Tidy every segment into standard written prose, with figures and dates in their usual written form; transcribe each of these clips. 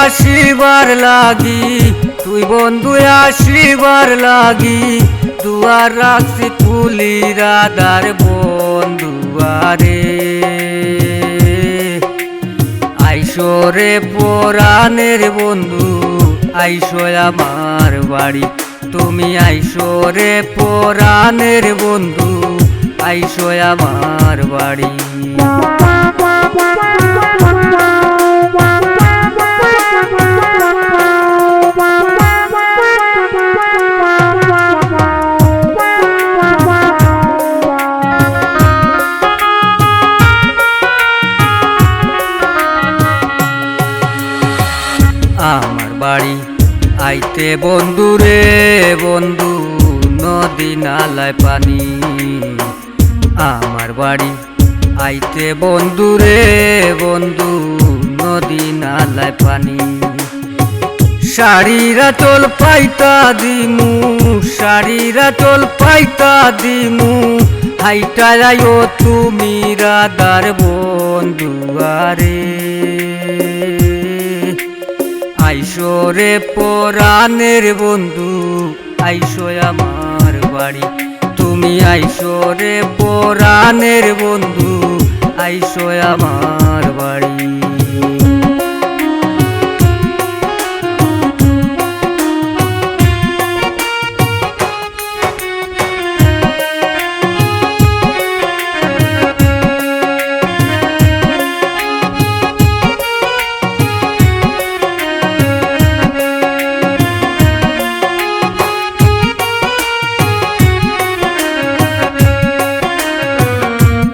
আসিবার লাগি, তুই বন্ধু আসিবার লাগি দুয়ার রাখছি খুলি রাধার বন্ধুয়ারে। আইসো রে পরাণের বন্ধু, আইসো আমার বাড়ি, তুমি আইসো রে পরাণের বন্ধু, আইসো আমার বাড়ি। আমার বাড়ি আইতে বন্ধু রে বন্ধু, নদী নালায় পানি। আমার বাড়ি আইতে বন্ধু রে বন্ধু, নদী নালায় পানি। শাড়িরা চল পাইতা দিমু, শাড়িরা চল পাইতা দিমু, হাইটা যাইও তুমি রাধার বন্ধুয়ারে। আইসো রে পরাণের বন্ধু, আইসো আমার বাড়ি, তুমি আইসো রে পরাণের বন্ধু, আইসো আমার বাড়ি।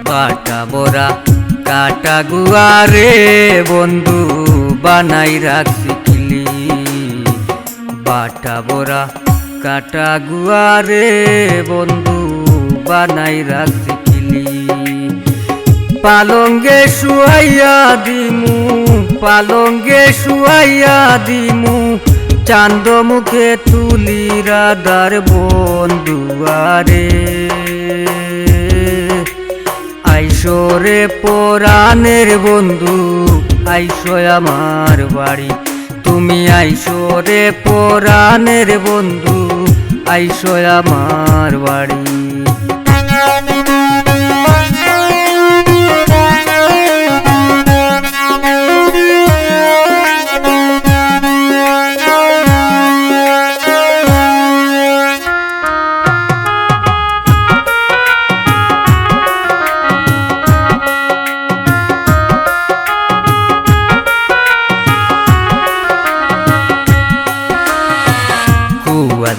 কাটা বরা কাটা গুয়ারে বন্ধু, বানাই রাখছি কিলি। বাটা বরা কাটা গুয়ারে বন্ধু, বানাই রাখছি কিলি। পালঙ্গে শুয়াইয়া দিমু, পালঙ্গে শুয়াইয়া দিমু, চান্দ মুখে তুলি রাধার বন্ধুয়ারে। আইসো রে পরাণের বন্ধু, আইসো আমার বাড়ি, তুমি আইসো রে পরাণের বন্ধু, আইসো আমার বাড়ি।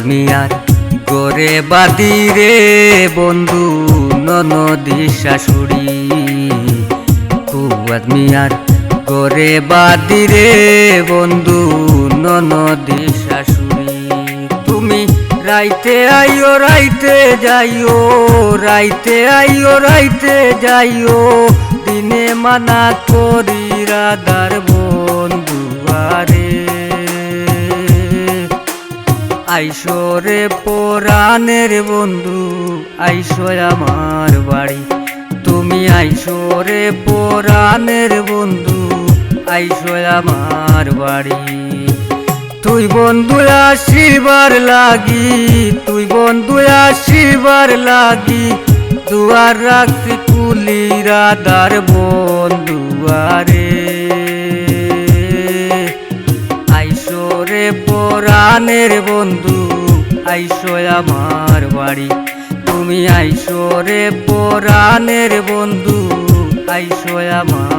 মিয়ার গোরে বাদি রে বন্ধু, ননদি শাশুড়ি। কুয়াদ মিয়ার গোরে বাদি রে বন্ধু, ননদি শাশুড়ি। তুমি রাইতে আইও রাইতে যাইও, রাইতে আইও রাইতে যাইও, দিনে মানা করি রাধার বন্ধুয়ারে। আইসো রে পরাণের বন্ধু, আইসো আমার বাড়ি, তুমি আইসো রে পরাণের বন্ধু, আইসো আমার বাড়ি। তুই বন্ধু আসিবার লাগি, তুই বন্ধু আসিবার লাগি দুয়ার রাখছি খুলি রাধার বন্ধুয়ারে। আইসো রে পরাণের বন্ধু, আইসো আমার বাড়ি, তুমি আইসো রে পরাণের বন্ধু, আইসো আমার